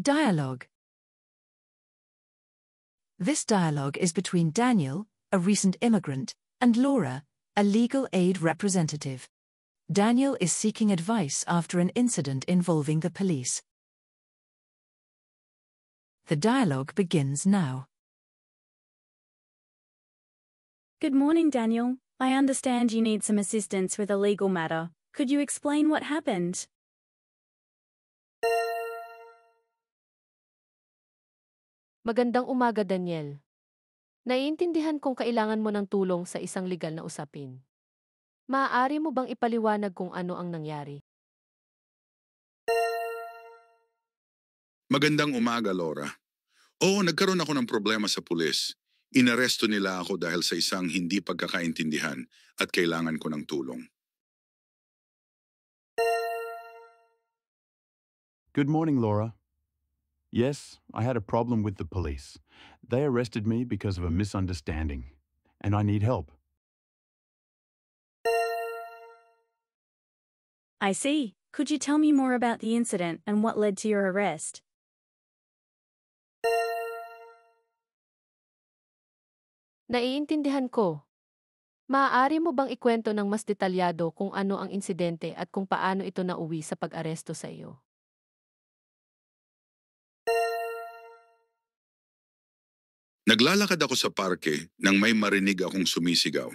Dialogue. This dialogue is between Daniel, a recent immigrant, and Laura, a legal aid representative. Daniel is seeking advice after an incident involving the police. The dialogue begins now. Good morning, Daniel. I understand you need some assistance with a legal matter. Could you explain what happened? Magandang umaga, Daniel. Naiintindihan kong kailangan mo ng tulong sa isang legal na usapin. Maaari mo bang ipaliwanag kung ano ang nangyari? Magandang umaga, Laura. Oo, nagkaroon ako ng problema sa pulis. Inaresto nila ako dahil sa isang hindi pagkakaintindihan at kailangan ko ng tulong. Good morning, Laura. Yes, I had a problem with the police. They arrested me because of a misunderstanding, and I need help. I see. Could you tell me more about the incident and what led to your arrest? Naiintindihan ko. Maaari mo bang ikwento ng mas detalyado kung ano ang insidente at kung paano ito nauwi sa pag-aresto sa iyo? Naglalakad ako sa parke nang may marinig akong sumisigaw.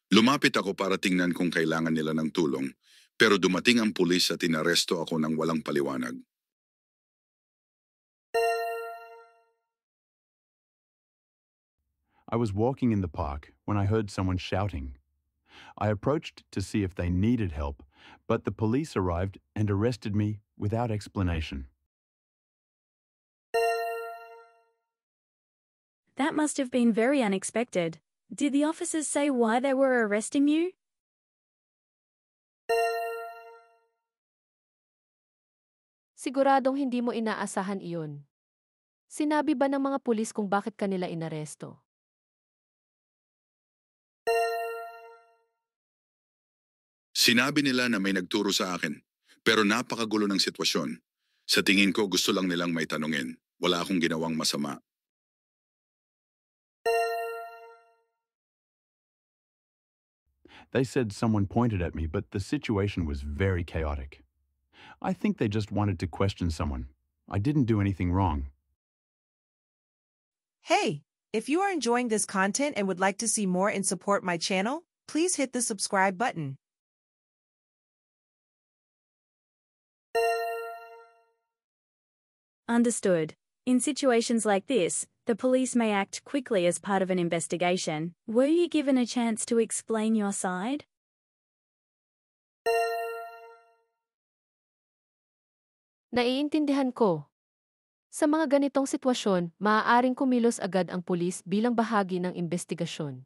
Lumapit ako para tingnan kung kailangan nila ng tulong, pero dumating ang pulis at inaresto ako ng walang paliwanag. I was walking in the park when I heard someone shouting. I approached to see if they needed help, but the police arrived and arrested me without explanation. That must have been very unexpected. Did the officers say why they were arresting you? Siguradong hindi mo inaasahan iyon. Sinabi ba ng mga pulis kung bakit kanila inaresto? Sinabi nila na may nagturo sa akin, pero napakagulo ng sitwasyon. Sa tingin ko gusto lang nilang may tanungin. Wala akong ginawang masama. They said someone pointed at me, but the situation was very chaotic. I think they just wanted to question someone. I didn't do anything wrong. Hey, if you are enjoying this content and would like to see more and support my channel, please hit the subscribe button. Understood. In situations like this, the police may act quickly as part of an investigation. Were you given a chance to explain your side? Naiintindihan ko. Sa mga ganitong sitwasyon, maaaring kumilos agad ang pulis bilang bahagi ng investigasyon.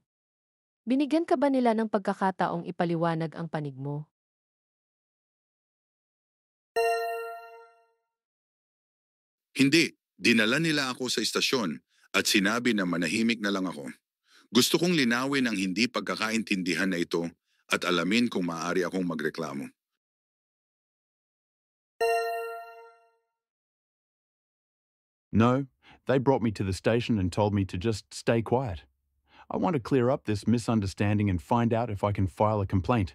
Binigyan ka ba nila ng pagkakataong ipaliwanag ang panig mo? Hindi, dinala nila ako sa istasyon at sinabi na manahimik na lang ako. Gusto kong linawin ang hindi pagkakaintindihan na ito at alamin kung maaari akong magreklamo. No, they brought me to the station and told me to just stay quiet. I want to clear up this misunderstanding and find out if I can file a complaint.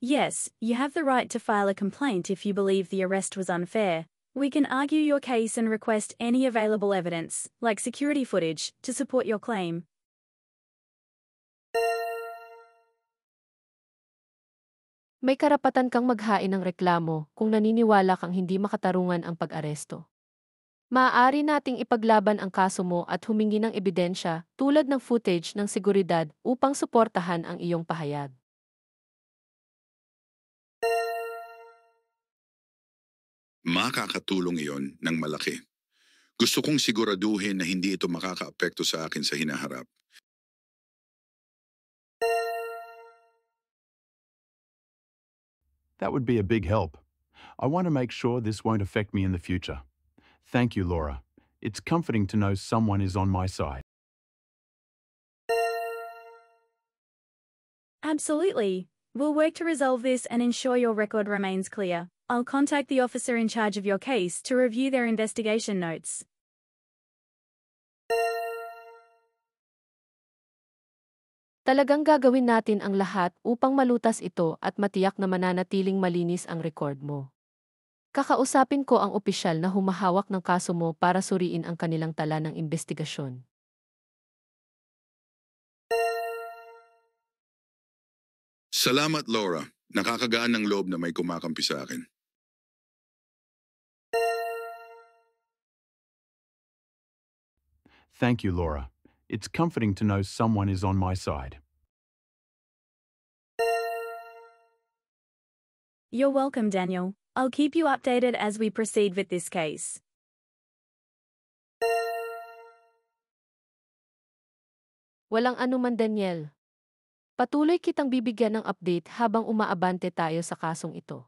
Yes, you have the right to file a complaint if you believe the arrest was unfair. We can argue your case and request any available evidence, like security footage, to support your claim. May karapatan kang maghain ng reklamo kung naniniwala kang hindi makatarungan ang pag-aresto. Maaari nating ipaglaban ang kaso mo at humingi ng ebidensya tulad ng footage ng seguridad upang suportahan ang iyong pahayag. Makakatulong iyon ng malaki. Gusto kong siguraduhin na hindi ito makakaapekto sa akin sa hinaharap. That would be a big help. I want to make sure this won't affect me in the future. Thank you, Laura. It's comforting to know someone is on my side. Absolutely. We'll work to resolve this and ensure your record remains clear. I'll contact the officer in charge of your case to review their investigation notes. Talagang gagawin natin ang lahat upang malutas ito at matiyak na mananatiling malinis ang record mo. Kakausapin ko ang opisyal na humahawak ng kaso mo para suriin ang kanilang tala ng investigasyon. Salamat, Laura. Nakakagaan ng loob na may kumakampi sa akin. Thank you, Laura. It's comforting to know someone is on my side. You're welcome, Daniel. I'll keep you updated as we proceed with this case. Walang anuman, Daniel. Patuloy kitang bibigyan ng update habang umaabante tayo sa kasong ito.